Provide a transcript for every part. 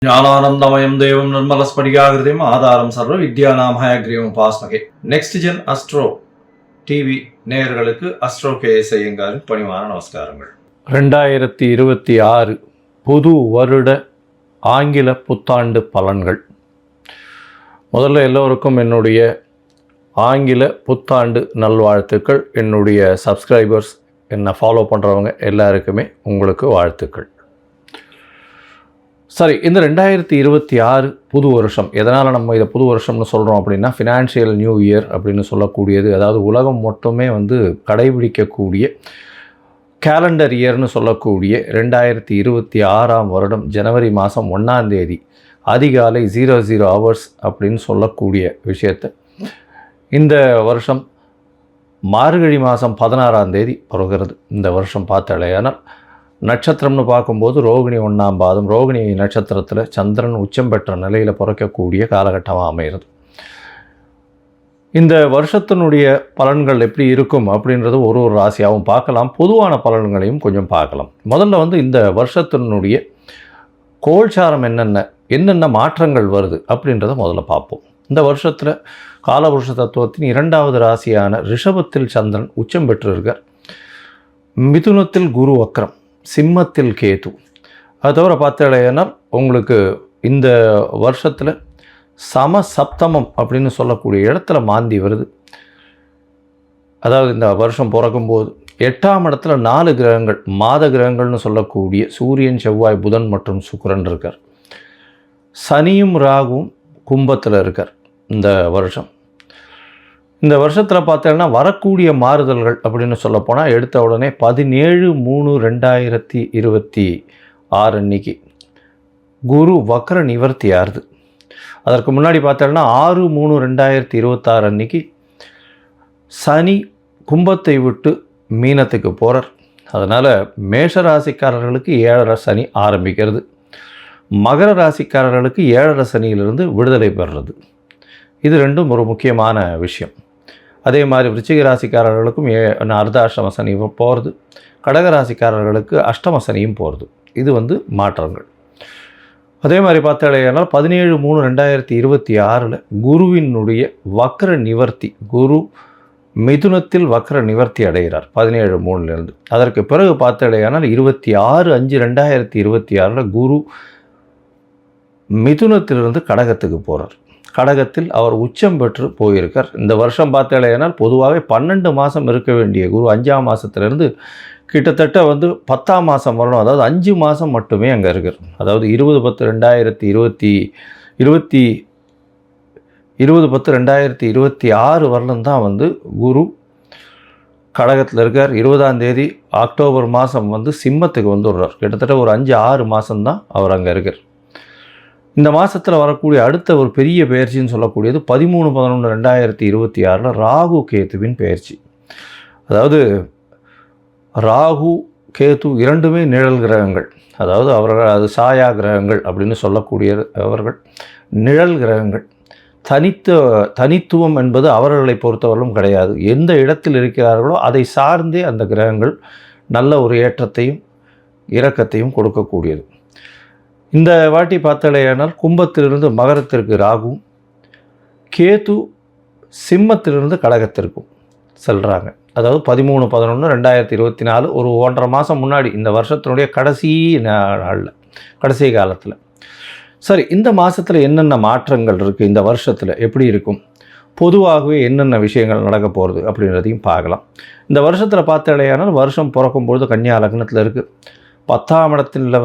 ஞானானந்தமயம் தேவம் நிர்மலஸ்படிகாகிருதிம் ஆதாரம் சர்வ வித்யானாம் ஹயக்ரீவம் பாஸ்மகே. நெக்ஸ்ட் ஜென் அஸ்ட்ரோ டிவி நேயர்களுக்கு அஸ்ட்ரோ கேஎஸ் ஐயங்காரின் பணிவான நமஸ்காரங்கள். 2026 புது வருட ஆங்கில புத்தாண்டு பலன்கள். முதல்ல எல்லோருக்கும் என்னுடைய ஆங்கில புத்தாண்டு நல்வாழ்த்துக்கள். என்னுடைய சப்ஸ்கிரைபர்ஸ், என்னை ஃபாலோ பண்ணுறவங்க எல்லாருக்குமே உங்களுக்கு வாழ்த்துக்கள். சரி, இந்த 2026 புது வருஷம், எதனால் நம்ம இதை புது வருஷம்னு சொல்கிறோம் அப்படின்னா, ஃபினான்ஷியல் நியூ இயர் அப்படின்னு சொல்லக்கூடியது, அதாவது உலகம் மட்டுமே கடைபிடிக்கக்கூடிய கேலண்டர் இயர்னு சொல்லக்கூடிய 2026 வருடம் ஜனவரி மாதம் 1ஆம் தேதி அதிகாலை 00 hours அப்படின்னு சொல்லக்கூடிய விஷயத்தை இந்த வருஷம் மார்கழி மாதம் 16ஆம் தேதி பிறகுறது. இந்த வருஷம் பார்த்தாலேயானால் நட்சத்திரம்னு பார்க்கும்போது ரோகிணி 1ஆம் பாதம், ரோகிணி நட்சத்திரத்தில் சந்திரன் உச்சம் பெற்ற நிலையில் பிறக்கக்கூடிய காலகட்டமாக அமைகிறது. இந்த வருஷத்தினுடைய பலன்கள் எப்படி இருக்கும் அப்படின்றது ஒரு ராசியாகவும் பார்க்கலாம், பொதுவான பலன்களையும் கொஞ்சம் பார்க்கலாம். முதல்ல இந்த வருஷத்தினுடைய கோல்சாரம் என்னென்ன மாற்றங்கள் வருது அப்படின்றத முதல்ல பார்ப்போம். இந்த வருஷத்தில் காலபுருஷ தத்துவத்தின் 2வது ராசியான ரிஷபத்தில் சந்திரன் உச்சம் பெற்றிருக்கார். மிதுனத்தில் குரு வக்ரம், சிம்மத்தில் கேது. அது தவிர பார்த்தாலேனால் உங்களுக்கு இந்த வருஷத்தில் சமசப்தமம் அப்படின்னு சொல்லக்கூடிய இடத்துல மாந்தி வருது. அதாவது இந்த வருஷம் பிறக்கும்போது 8ஆம் இடத்துல 4 கிரகங்கள், மாத கிரகங்கள்னு சொல்லக்கூடிய சூரியன், செவ்வாய், புதன் மற்றும் சுக்கிரன் இருக்கார். சனியும் ராகுவும் கும்பத்தில் இருக்கார். இந்த வருஷத்தில் பார்த்தீங்கன்னா வரக்கூடிய மாறுதல்கள் அப்படின்னு சொல்லப்போனால், எடுத்த உடனே 17/3/2026 அன்னைக்கு குரு வக்ர நிவர்த்தி ஆறுது. அதற்கு முன்னாடி பார்த்தோன்னா 6/3/2026 அன்னைக்கு சனி கும்பத்தை விட்டு மீனத்துக்கு போகிறார். அதனால் மேஷ ராசிக்காரர்களுக்கு 7.5 சனி ஆரம்பிக்கிறது. மகர ராசிக்காரர்களுக்கு 7.5 சனியிலிருந்து விடுதலை பெறுறது. இது ரெண்டும் ஒரு முக்கியமான விஷயம். அதே மாதிரி விருச்சிக ராசிக்காரர்களுக்கும் அர்த்தாஷ்டம சனி போகிறது. கடக ராசிக்காரர்களுக்கு அஷ்டம சனியும் போகிறது. இது மாற்றங்கள். அதே மாதிரி பார்த்தாலேனால் 17/3/2026 குருவினுடைய வக்ர நிவர்த்தி, குரு மிதுனத்தில் வக்ர நிவர்த்தி அடைகிறார் 17/3 அதற்கு பிறகு பார்த்தாலேனால் 26/5/2026 குரு மிதுனத்திலிருந்து கடகத்துக்கு போகிறார். கடகத்தில் அவர் உச்சம் பெற்று போயிருக்கார். இந்த வருஷம் பார்த்தாலேனால் பொதுவாகவே 12 மாதம் இருக்க வேண்டிய குரு 5ஆம் மாதத்துலேருந்து கிட்டத்தட்ட 10ஆம் மாதம் வரணும். அதாவது 5 மாதம் மட்டுமே அங்கே இருக்கார். அதாவது 20/10/2026 வரலும் தான் குரு கடகத்தில் இருக்கார். 20ஆம் தேதி அக்டோபர் மாதம் சிம்மத்துக்கு வந்துடுறார். கிட்டத்தட்ட ஒரு 5-6 மாதம்தான் அவர் அங்கே இருக்கார். இந்த மாதத்தில் வரக்கூடிய அடுத்த ஒரு பெரிய பயிற்சின்னு சொல்லக்கூடியது 13/11/2026 ராகு கேத்துவின் பயிற்சி. அதாவது ராகு கேத்து இரண்டுமே நிழல் கிரகங்கள். அதாவது அது சாயா கிரகங்கள் அப்படின்னு சொல்லக்கூடிய அவர்கள் நிழல் கிரகங்கள். தனித்துவம் என்பது அவர்களை பொறுத்தவரையிலும் கிடையாது. எந்த இடத்தில் இருக்கிறார்களோ அதை சார்ந்தே அந்த கிரகங்கள் நல்ல ஒரு ஏற்றத்தையும் இரக்கத்தையும் கொடுக்கக்கூடியது. இந்த வாட்டி பார்த்தாலேயானால் கும்பத்திலிருந்து மகரத்திற்கு ராகுவும், கேது சிம்மத்திலிருந்து கடகத்திற்கும் செல்கிறாங்க. அதாவது 13/11/2024 ஒரு 1.5 மாதம் முன்னாடி, இந்த வருஷத்தினுடைய கடைசி நாளில், கடைசி காலத்தில். சரி, இந்த மாதத்தில் என்னென்ன மாற்றங்கள் இருக்குது, இந்த வருஷத்தில் எப்படி இருக்கும், பொதுவாகவே என்னென்ன விஷயங்கள் நடக்க போகிறது அப்படின்றதையும் பார்க்கலாம். இந்த வருஷத்தில் பார்த்தாலேயானால் வருஷம் பிறக்கும்பொழுது கன்னியா லக்னத்தில் இருக்குது. 10ஆம் இடத்தில்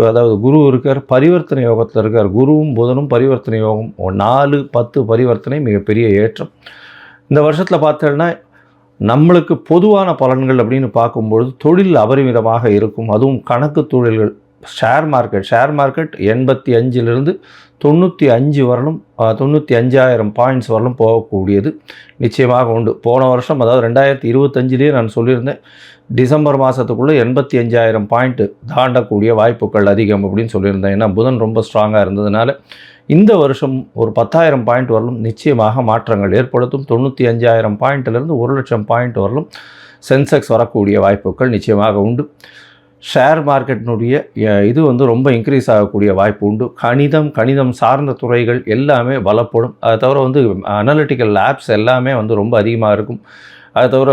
அதாவது குரு இருக்கார், பரிவர்த்தனை யோகத்தில் இருக்கார். குருவும் புதனும் பரிவர்த்தனை யோகம், 4-10 பரிவர்த்தனை மிகப்பெரிய ஏற்றம். இந்த வருஷத்தில் பார்த்தோன்னா நம்மளுக்கு பொதுவான பலன்கள் அப்படின்னு பார்க்கும்பொழுது தொழில் அபரிமிதமாக இருக்கும். அதுவும் கணக்கு தொழில்கள், ஷேர் மார்க்கெட் 85 95 வரலும் 95,000 பாயிண்ட்ஸ் வரலும் போகக்கூடியது நிச்சயமாக உண்டு. போன வருஷம், அதாவது 2025 நான் சொல்லியிருந்தேன், டிசம்பர் மாதத்துக்குள்ளே 85,000 பாயிண்ட்டு தாண்டக்கூடிய வாய்ப்புகள் அதிகம் அப்படின்னு சொல்லியிருந்தேன். ஏன்னா புதன் ரொம்ப ஸ்ட்ராங்காக இருந்ததுனால இந்த வருஷம் ஒரு 10,000 பாயிண்ட் வரலும் நிச்சயமாக மாற்றங்கள் ஏற்படுத்தும். 95,000 பாயிண்ட்டிலிருந்து 1,00,000 பாயிண்ட் வரலும் சென்செக்ஸ் வரக்கூடிய வாய்ப்புகள் நிச்சயமாக உண்டு. ஷேர் மார்க்கெட்டினுடைய இது வந்து ரொம்ப இன்க்ரீஸ் ஆகக்கூடிய வாய்ப்பு உண்டு. கணிதம் சார்ந்த துறைகள் எல்லாமே பலப்படும். அதை தவிர வந்து அனலிட்டிக்கல் லேப்ஸ் எல்லாமே வந்து ரொம்ப அதிகமாக இருக்கும். அதை தவிர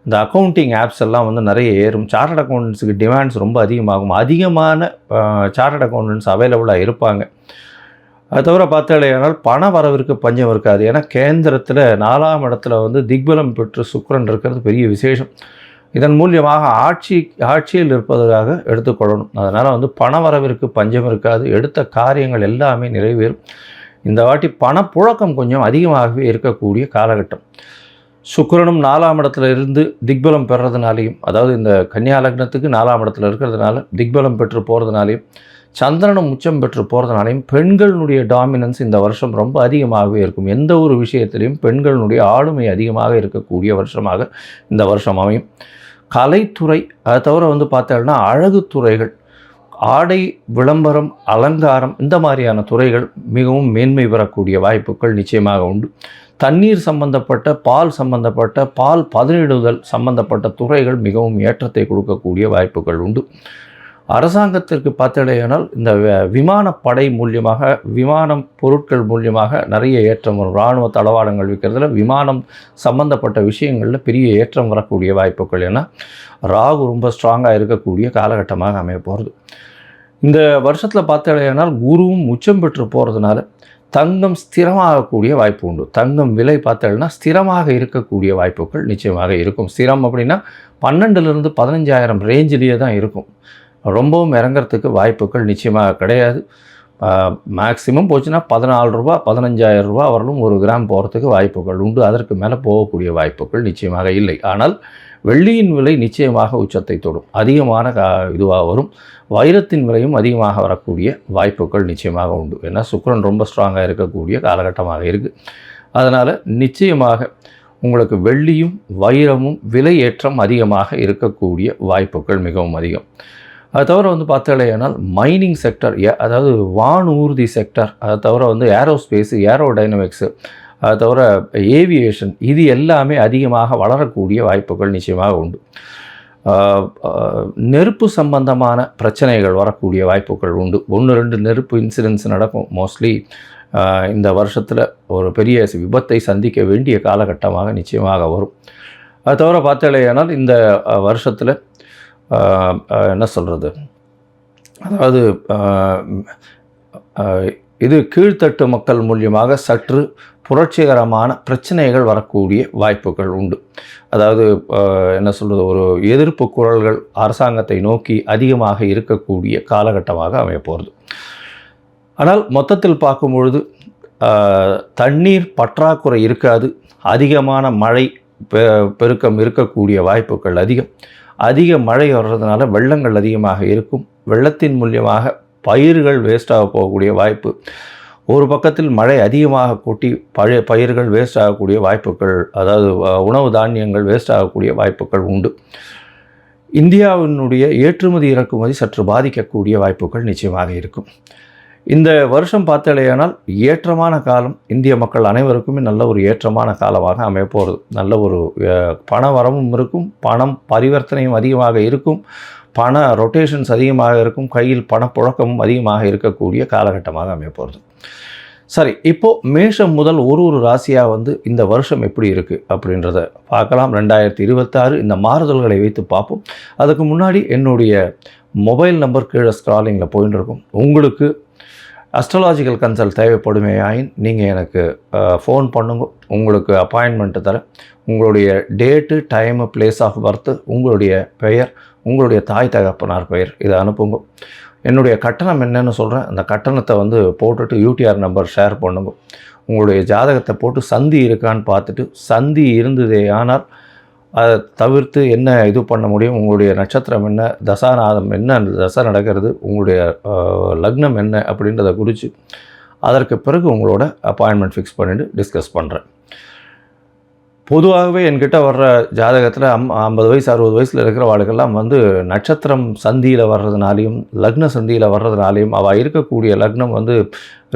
இந்த அக்கௌண்டிங் ஆப்ஸ் எல்லாம் வந்து நிறைய ஏறும். சார்ட்டர்ட் அக்கௌண்டன்ஸுக்கு டிமாண்ட்ஸ் ரொம்ப அதிகமாகும். அதிகமான சார்ட்டர்ட் அக்கௌண்டன்ஸ் அவைலபிளாக இருப்பாங்க. அது தவிர பார்த்தாலேயானால் பண வரவிற்கு பஞ்சம் இருக்காது. ஏன்னா கேந்திரத்தில் 4ஆம் இடத்துல வந்து திக்பலம் பெற்று சுக்கிரன் இருக்கிறது பெரிய விசேஷம். இதன் மூலியமாக ஆட்சியில் இருப்பதற்காக எடுத்துக்கொள்ளணும். அதனால் வந்து பண வரவிற்கு பஞ்சம் இருக்காது. எடுத்த காரியங்கள் எல்லாமே நிறைவேறும். இந்த வாட்டி பணப்புழக்கம் கொஞ்சம் அதிகமாகவே இருக்கக்கூடிய காலகட்டம். சுக்கிரனும் 4ஆம் இடத்துல இருந்து திக்பலம் பெறதுனாலையும், அதாவது இந்த கன்னியா லக்னத்துக்கு 4ஆம் இடத்துல இருக்கிறதுனால திக்பலம் பெற்று போகிறதுனாலையும், சந்திரனும் உச்சம் பெற்று போகிறதுனாலையும் பெண்களுடைய டாமினன்ஸ் இந்த வருஷம் ரொம்ப அதிகமாகவே இருக்கும். எந்த ஒரு விஷயத்திலையும் பெண்களுடைய ஆளுமை அதிகமாக இருக்கக்கூடிய வருஷமாக இந்த வருஷம் அமையும். கலைத்துறை, அதை தவிர வந்து பார்த்தோம்னா அழகு துறைகள், ஆடை விளம்பரம், அலங்காரம், இந்த மாதிரியான துறைகள் மிகவும் மேன்மை பெறக்கூடிய வாய்ப்புகள் நிச்சயமாக உண்டு. தண்ணீர் சம்பந்தப்பட்ட, பால் பதனிடுதல் சம்பந்தப்பட்ட துறைகள் மிகவும் ஏற்றத்தை கொடுக்கக்கூடிய வாய்ப்புகள் உண்டு. அரசாங்கத்திற்கு பார்த்தடையானால் இந்த விமானப்படை மூலியமாக, விமானம் பொருட்கள் மூலியமாக நிறைய ஏற்றம் வரும். இராணுவ தளவாடங்கள் விற்கிறதுல விமானம் சம்பந்தப்பட்ட விஷயங்களில் பெரிய ஏற்றம் வரக்கூடிய வாய்ப்புகள். ஏன்னா ராகு ரொம்ப ஸ்ட்ராங்காக இருக்கக்கூடிய காலகட்டமாக அமைய போகிறது. இந்த வருஷத்தில் பார்த்தடையானால் குருவும் உச்சம் பெற்று போகிறதுனால தங்கம் ஸ்திரமாகக்கூடிய வாய்ப்பு உண்டு. தங்கம் விலை பார்த்தோம்னா ஸ்திரமாக இருக்கக்கூடிய வாய்ப்புகள் நிச்சயமாக இருக்கும். ஸ்திரம் அப்படின்னா 12,000 to 15,000 ரேஞ்சிலேயே தான் இருக்கும். ரொம்பவும் இறங்கிறதுக்கு வாய்ப்புகள் நிச்சயமாக கிடையாது. மேக்ஸிமம் போச்சுன்னா 14 ரூபா 15,000 ரூபா வரலும் 1 கிராம் போகிறதுக்கு வாய்ப்புகள் உண்டு. அதற்கு மேலே போகக்கூடிய வாய்ப்புகள் நிச்சயமாக இல்லை. ஆனால் வெள்ளியின் விலை நிச்சயமாக உச்சத்தை தொடும், அதிகமான இதுவாக வரும். வைரத்தின் விலையும் அதிகமாக வரக்கூடிய வாய்ப்புகள் நிச்சயமாக உண்டு. ஏன்னா சுக்கிரன் ரொம்ப ஸ்ட்ராங்காக இருக்கக்கூடிய காலகட்டமாக இருக்குது. அதனால் நிச்சயமாக உங்களுக்கு வெள்ளியும் வைரமும் விலை ஏற்றம் அதிகமாக இருக்கக்கூடிய வாய்ப்புகள் மிகவும் அதிகம். அது தவிர வந்து பார்த்தாலேயானால் மைனிங் செக்டர், அதாவது வானூர்தி செக்டர், அதை தவிர வந்து ஏரோஸ்பேஸு, ஏரோடைனமிக்ஸு, அது தவிர ஏவியேஷன், இது எல்லாமே அதிகமாக வளரக்கூடிய வாய்ப்புகள் நிச்சயமாக உண்டு. நெருப்பு சம்பந்தமான பிரச்சனைகள் வரக்கூடிய வாய்ப்புகள் உண்டு. 1-2 நெருப்பு இன்சிடென்ட்ஸ் நடக்கும். மோஸ்ட்லி இந்த வருஷத்தில் ஒரு பெரிய விபத்தை சந்திக்க வேண்டிய காலகட்டமாக நிச்சயமாக வரும். அது தவிர பார்த்தாலேயானால் இந்த வருஷத்தில் என்ன சொல்கிறது, அதாவது இது கீழ்த்தட்டு மக்கள் மூலியமாக சற்று புரட்சிகரமான பிரச்சனைகள் வரக்கூடிய வாய்ப்புகள் உண்டு. அதாவது என்ன சொல்கிறது, ஒரு எதிர்ப்பு குரல்கள் அரசாங்கத்தை நோக்கி அதிகமாக இருக்கக்கூடிய காலகட்டமாக அமையப்போகிறது. ஆனால் மொத்தத்தில் பார்க்கும் பொழுது தண்ணீர் பற்றாக்குறை இருக்காது. அதிகமான மழை பெருக்கம் இருக்கக்கூடிய வாய்ப்புகள் அதிக மழை வர்றதுனால வெள்ளங்கள் அதிகமாக இருக்கும். வெள்ளத்தின் மூலியமாக பயிர்கள் வேஸ்டாக போகக்கூடிய வாய்ப்பு. ஒரு பக்கத்தில் மழை அதிகமாக கொட்டி பயிர்கள் வேஸ்ட் ஆகக்கூடிய வாய்ப்புகள், அதாவது உணவு தானியங்கள் வேஸ்ட் ஆகக்கூடிய வாய்ப்புகள் உண்டு. இந்தியாவினுடைய ஏற்றுமதி இறக்குமதி சற்று பாதிக்கக்கூடிய வாய்ப்புகள் நிச்சயமாக இருக்கும். இந்த வருஷம் பார்த்தாலேயானால் ஏற்றமான காலம், இந்திய மக்கள் அனைவருக்குமே நல்ல ஒரு ஏற்றமான காலமாக அமையப்போகிறது. நல்ல ஒரு பண வரவும் இருக்கும், பணம் பரிவர்த்தனையும் அதிகமாக இருக்கும், பண ரொட்டேஷன்ஸ் அதிகமாக இருக்கும், கையில் பணப்புழக்கமும் அதிகமாக இருக்கக்கூடிய காலகட்டமாக அமையப்போகிறது. சரி, இப்போது மேஷம் முதல் ஒரு ராசியாக வந்து இந்த வருஷம் எப்படி இருக்குது அப்படின்றத பார்க்கலாம். 2026 இந்த மாறுதல்களை வைத்து பார்ப்போம். அதுக்கு முன்னாடி என்னுடைய மொபைல் நம்பர் கீழே ஸ்க்ராலிங்கில் போயின்னு இருக்கும். உங்களுக்கு அஸ்ட்ராலாஜிக்கல் கன்சல்ட் தேவைப்படுமேயாயின் நீங்கள் எனக்கு ஃபோன் பண்ணுங்க. உங்களுக்கு அப்பாயின்மெண்ட்டு தரேன். உங்களுடைய date, time, place of birth, உங்களுடைய பெயர், உங்களுடைய தாய் தகப்பனார் பெயர், இதை அனுப்புங்க. என்னுடைய கட்டணம் என்னன்னு சொல்கிறேன். அந்த கட்டணத்தை வந்து போட்டுட்டு யூடிஆர் நம்பர் ஷேர் பண்ணுங்க. உங்களுடைய ஜாதகத்தை போட்டு சந்தி இருக்கான்னு பார்த்துட்டு, சந்தி இருந்ததே ஆனால் அதை தவிர்த்து என்ன இது பண்ண முடியும், உங்களுடைய நட்சத்திரம் என்ன, தசாநாதம் என்ன, அந்த தசை நடக்கிறது, உங்களுடைய லக்னம் என்ன அப்படின்றத குறித்து அதற்கு பிறகு உங்களோட அப்பாயின்மெண்ட் ஃபிக்ஸ் பண்ணிவிட்டு டிஸ்கஸ் பண்ணுறேன். பொதுவாகவே என்கிட்ட வர்ற ஜாதகத்தில் 50 வயசு 60 வயசில் இருக்கிற வாழ்க்கெல்லாம் வந்து நட்சத்திரம் சந்தியில் வர்றதுனாலையும் லக்ன சந்தியில் வர்றதுனாலையும் அவள் இருக்கக்கூடிய லக்னம் வந்து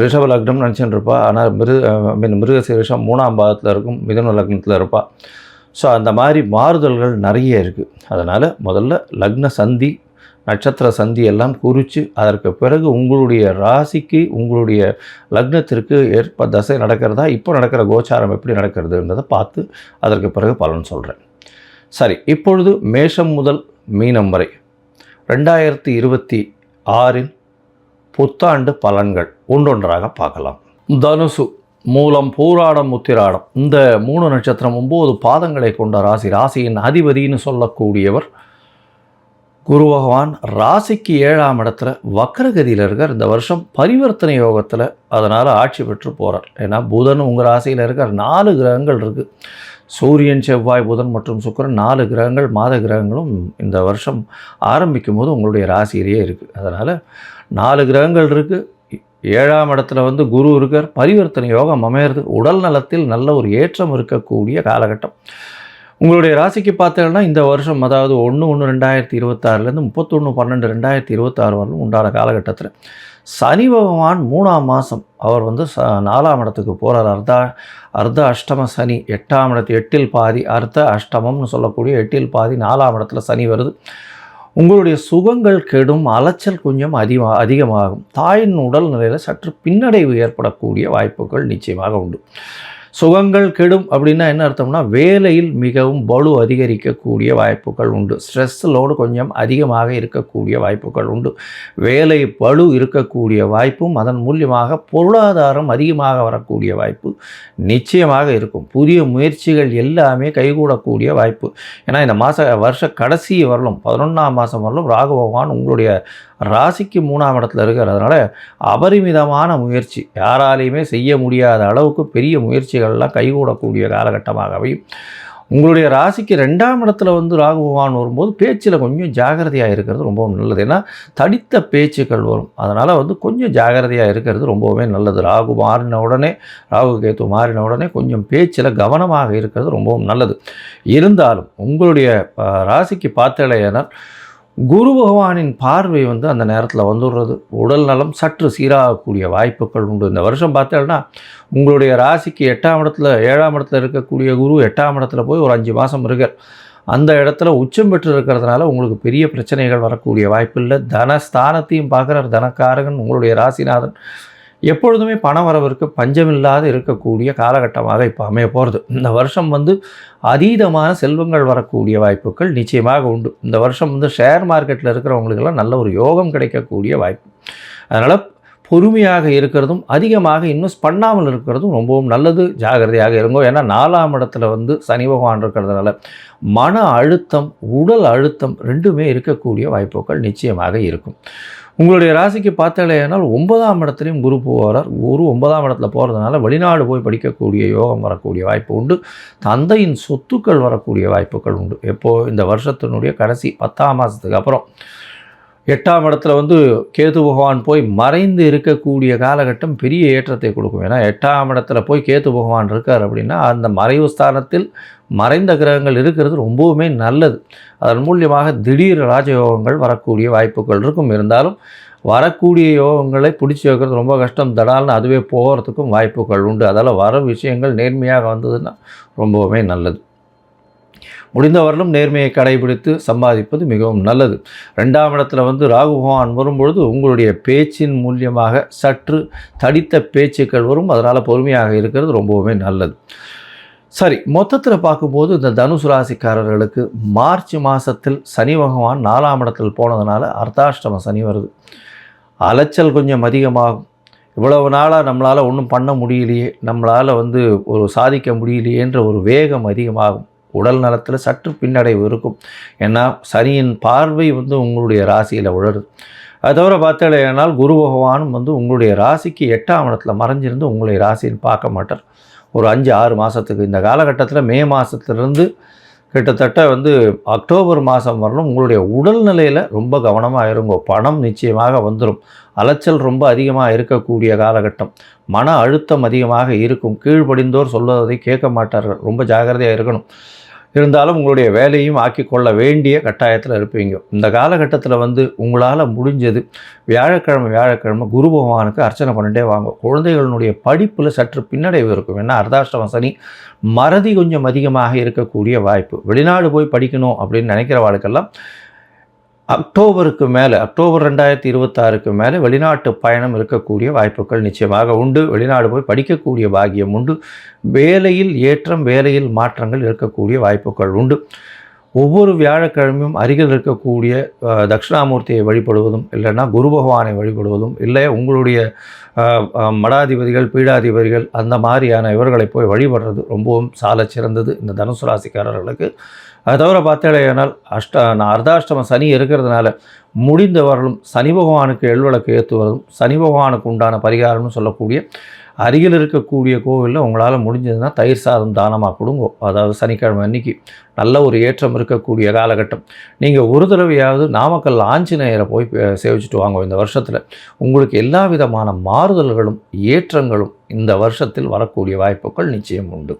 ரிஷப லக்னம் நினச்சின்னு இருப்பாள். ஆனால் மிருகசீரிஷம் 3ஆம் பாதத்தில் இருக்கும், மிதுன லக்னத்தில் இருப்பாள். ஸோ அந்த மாதிரி மாறுதல்கள் நிறைய இருக்குது. அதனால் முதல்ல லக்ன சந்தி நட்சத்திர சந்தி எல்லாம் குறித்து அதற்கு பிறகு உங்களுடைய ராசிக்கு உங்களுடைய லக்னத்திற்கு ஏற்ப தசை நடக்கிறதா, இப்போ நடக்கிற கோச்சாரம் எப்படி நடக்கிறதுன்றதை பார்த்து அதற்கு பிறகு பலன் சொல்கிறேன். சரி, இப்பொழுது மேஷம் முதல் மீனம் வரை 2026 புத்தாண்டு பலன்கள் ஒன்றொன்றாக பார்க்கலாம். தனுசு, மூலம், பூராடம், உத்திராடம் இந்த 3 நட்சத்திரம் 9 பாதங்களை கொண்ட ராசி. ராசியின் அதிபதினு சொல்லக்கூடியவர் குரு பகவான். ராசிக்கு 7ஆம் இடத்துல வக்ரகதியில் இருக்கார். இந்த வருஷம் பரிவர்த்தனை யோகத்தில், அதனால் ஆட்சி பெற்று போகிறார். ஏன்னா புதன் உங்கள் ராசியில் இருக்கார். 4 கிரகங்கள் இருக்குது. சூரியன், செவ்வாய், புதன் மற்றும் சுக்கிரன் 4 கிரகங்கள், மாத கிரகங்களும் இந்த வருஷம் ஆரம்பிக்கும் போது உங்களுடைய ராசியிலேயே இருக்குது. அதனால் 4 கிரகங்கள் இருக்குது. 7ஆம் இடத்துல குரு இருக்கார். பரிவர்த்தனை யோகம் அமையிறது. உடல் நலத்தில் நல்ல ஒரு ஏற்றம் இருக்கக்கூடிய காலகட்டம். உங்களுடைய ராசிக்கு பார்த்தீங்கன்னா இந்த வருஷம், அதாவது 1/1/2026 31/12/2026 வரலும் உண்டான காலகட்டத்தில் சனி பகவான் 3ஆம் மாதம் அவர் 4ஆம் இடத்துக்கு போகிறார். அர்த்த அஷ்டம சனி. 8ஆம் இடத்து 8இல் பாதி, அர்த்த அஷ்டமம்னு சொல்லக்கூடிய 8இல் பாதி 4ஆம் இடத்துல சனி வருது. உங்களுடைய சுகங்கள் கெடும், அலைச்சல் கொஞ்சம் அதிகமாகும். தாயின் உடல் நிலையில் சற்று பின்னடைவு ஏற்படக்கூடிய வாய்ப்புகள் நிச்சயமாக உண்டு. சுகங்கள் கெடும் அப்படின்னா என்ன அர்த்தம்னா, வேலையில் மிகவும் பளு அதிகரிக்கக்கூடிய வாய்ப்புகள் உண்டு. ஸ்ட்ரெஸ் லோடு கொஞ்சம் அதிகமாக இருக்கக்கூடிய வாய்ப்புகள் உண்டு. வேலை பளு இருக்கக்கூடிய வாய்ப்பும், அதன் மூலியமாக பொருளாதாரம் அதிகமாக வரக்கூடிய வாய்ப்பு நிச்சயமாக இருக்கும். புதிய முயற்சிகள் எல்லாமே கைகூடக்கூடிய வாய்ப்பு. ஏன்னா இந்த வருஷ கடைசி வரலும் 11ஆம் மாதம் வரலும் ராகு பகவான் உங்களுடைய ராசிக்கு 3ஆம் இடத்துல இருக்கார். அதனால் அபரிமிதமான முயற்சி, யாராலையுமே செய்ய முடியாத அளவுக்கு பெரிய முயற்சிகள்லாம் கைகூடக்கூடிய காலகட்டமாகவே. உங்களுடைய ராசிக்கு 2ஆம் இடத்துல ராகு பகவான் வரும்போது பேச்சில் கொஞ்சம் ஜாகிரதையாக இருக்கிறது ரொம்பவும் நல்லது. ஏன்னா தடித்த பேச்சுக்கள் வரும். அதனால் கொஞ்சம் ஜாகிரதையாக இருக்கிறது ரொம்பவுமே நல்லது. ராகு கேத்து மாறின உடனே கொஞ்சம் பேச்சில் கவனமாக இருக்கிறது ரொம்பவும் நல்லது. இருந்தாலும் உங்களுடைய ராசிக்கு பார்த்தலையானால் குரு பகவானின் பார்வை அந்த நேரத்தில் வந்துடுறது. உடல் நலம் சற்று சீராகக்கூடிய வாய்ப்புகள் உண்டு. இந்த வருஷம் பார்த்தீங்கன்னா உங்களுடைய ராசிக்கு 8ஆம் இடத்துல 7ஆம் இடத்துல இருக்கக்கூடிய குரு 8ஆம் இடத்துல போய் ஒரு 5 மாதம் இருக்கார். அந்த இடத்துல உச்சம் பெற்று இருக்கிறதுனால உங்களுக்கு பெரிய பிரச்சனைகள் வரக்கூடிய வாய்ப்பு இல்லை. தனஸ்தானத்தையும் பார்க்குறார். தனக்காரகன் உங்களுடைய ராசிநாதன். எப்பொழுதுமே பண வரவிற்கு பஞ்சமில்லாத இருக்கக்கூடிய காலகட்டமாக இப்போ அமைய போகிறது. இந்த வருஷம் அதீதமான செல்வங்கள் வரக்கூடிய வாய்ப்புகள் நிச்சயமாக உண்டு. இந்த வருஷம் ஷேர் மார்க்கெட்டில் இருக்கிறவங்களுக்கெல்லாம் நல்ல ஒரு யோகம் கிடைக்கக்கூடிய வாய்ப்பு. அதனால் பொறுமையாக இருக்கிறதும், அதிகமாக இன்வெஸ்ட் பண்ணாமல் இருக்கிறதும் ரொம்பவும் நல்லது. ஜாகிரதையாக இருங்கோ. ஏன்னா 4ஆம் இடத்துல சனி பகவான் இருக்கிறதுனால மன அழுத்தம், உடல் அழுத்தம் ரெண்டுமே இருக்கக்கூடிய வாய்ப்புகள் நிச்சயமாக இருக்கும். உங்களுடைய ராசிக்கு பார்த்தாலேனால் 9ஆம் இடத்துலையும் குரு போகிறார். குரு 9ஆம் இடத்துல போகிறதுனால வெளிநாடு போய் படிக்கக்கூடிய யோகம் வரக்கூடிய வாய்ப்பு உண்டு. தந்தையின் சொத்துக்கள் வரக்கூடிய வாய்ப்புகள் உண்டு. எப்போது இந்த வருஷத்தினுடைய கடைசி 10ஆம் மாதத்துக்கு அப்புறம் 8ஆம் இடத்துல கேது பகவான் போய் மறைந்து இருக்கக்கூடிய காலகட்டம் பெரிய ஏற்றத்தை கொடுக்கும். ஏன்னா 8ஆம் இடத்துல போய் கேது பகவான் இருக்கார் அப்படின்னா அந்த மறைவு ஸ்தானத்தில் மறைந்த கிரகங்கள் இருக்கிறது ரொம்பவுமே நல்லது. அதன் மூலியமாக திடீர் ராஜயோகங்கள் வரக்கூடிய வாய்ப்புகள் இருக்கும். இருந்தாலும் வரக்கூடிய யோகங்களை பிடிச்சி வைக்கிறது ரொம்ப கஷ்டம். தடால்னு அதுவே போகிறதுக்கும் வாய்ப்புகள் உண்டு. அதால் வர விஷயங்கள் நேர்மையாக வந்ததுன்னா ரொம்பவுமே நல்லது. முடிந்தவரையிலும் நேர்மையை கடைபிடித்து சம்பாதிப்பது மிகவும் நல்லது. 2ஆம் இடத்துல ராகு பகவான் வரும்பொழுது உங்களுடைய பேச்சின் மூலியமாக சற்று தடித்த பேச்சுக்கள் வரும். அதனால் பொறுமையாக இருக்கிறது ரொம்பவுமே நல்லது. சரி, மொத்தத்தில் பார்க்கும்போது இந்த தனுசு ராசிக்காரர்களுக்கு மார்ச் மாதத்தில் சனி பகவான் 4ஆம் இடத்தில் போனதுனால அர்த்தாஷ்டம சனி வருது. அலைச்சல் கொஞ்சம் அதிகமாகும். இவ்வளவு நாளாக நம்மளால் ஒன்றும் பண்ண முடியலையே, நம்மளால் ஒரு சாதிக்க முடியலையேன்ற ஒரு வேகம் அதிகமாகும். உடல் நலத்தில் சற்று பின்னடைவு இருக்கும். ஏன்னா சனியின் பார்வை உங்களுடைய ராசியில் விழுது. அது தவிர பார்த்தாலேனால் குரு பகவானும் உங்களுடைய ராசிக்கு 8ஆம் இடத்துல மறைஞ்சிருந்து உங்களுடைய ராசின்னு பார்க்க மாட்டார். ஒரு 5-6 மாதத்துக்கு. இந்த காலகட்டத்தில் மே மாதத்துலேருந்து கிட்டத்தட்ட அக்டோபர் மாதம் வரணும் உங்களுடைய உடல்நிலையில் ரொம்ப கவனமாக இருங்கோ. பணம் நிச்சயமாக வந்துடும். அலைச்சல் ரொம்ப அதிகமாக இருக்கக்கூடிய காலகட்டம். மன அழுத்தம் அதிகமாக இருக்கும். கீழ்ப்படிந்தோர் சொல்வதை கேட்க மாட்டார்கள். ரொம்ப ஜாகிரதையாக இருக்கணும். இருந்தாலும் உங்களுடைய வேலையும் ஆக்கிக்கொள்ள வேண்டிய கட்டாயத்தில் இருப்பீங்க. இந்த காலகட்டத்தில் உங்களால் முடிஞ்சது வியாழக்கிழமை குரு பகவானுக்கு அர்ச்சனை பண்ணிட்டே வாங்க. குழந்தைகளுடைய படிப்பில் சற்று பின்னடைவு இருக்கும். ஏன்னா அர்த்தாஷ்டம சனி, மறதி கொஞ்சம் அதிகமாக இருக்கக்கூடிய வாய்ப்பு. வெளிநாடு போய் படிக்கணும் அப்படின்னு நினைக்கிறவாளுக்கெல்லாம் அக்டோபருக்கு மேலே, அக்டோபர் 2026க்கு மேலே வெளிநாட்டு பயணம் இருக்கக்கூடிய வாய்ப்புகள் நிச்சயமாக உண்டு. வெளிநாடு போய் படிக்கக்கூடிய பாக்கியம் உண்டு. வேலையில் ஏற்றம், வேலையில் மாற்றங்கள் இருக்கக்கூடிய வாய்ப்புகள் உண்டு. ஒவ்வொரு வியாழக்கிழமையும் அருகில் இருக்கக்கூடிய தட்சிணாமூர்த்தியை வழிபடுவதும், இல்லைன்னா குரு பகவானை வழிபடுவதும், இல்லை உங்களுடைய மடாதிபதிகள், பீடாதிபதிகள் அந்த மாதிரியான இவர்களை போய் வழிபடுறது ரொம்பவும் சால சிறந்தது இந்த தனுசு ராசிக்காரர்களுக்கு. அதை தவிர பார்த்தேனால் அர்த்தாஷ்டம சனி இருக்கிறதுனால முடிந்தவர்களும் சனி பகவானுக்கு எள்விளக்கு ஏற்றுவதும், சனி பகவானுக்கு உண்டான பரிகாரம்னு சொல்லக்கூடிய அருகில் இருக்கக்கூடிய கோவிலில் உங்களால் முடிஞ்சதுன்னா தயிர் சாதம் தானமாக கொடுங்க. அதாவது சனிக்கிழமை அன்னைக்கு நல்ல ஒரு ஏற்றம் இருக்கக்கூடிய காலகட்டம். நீங்கள் ஒரு தடவையாவது நாமக்கல் ஆஞ்சநேயரை போய் சேவிச்சுட்டு வாங்க. இந்த வருஷத்தில் உங்களுக்கு எல்லா விதமான மாறுதல்களும் ஏற்றங்களும் இந்த வருஷத்தில் வரக்கூடிய வாய்ப்புகள் நிச்சயம் உண்டு.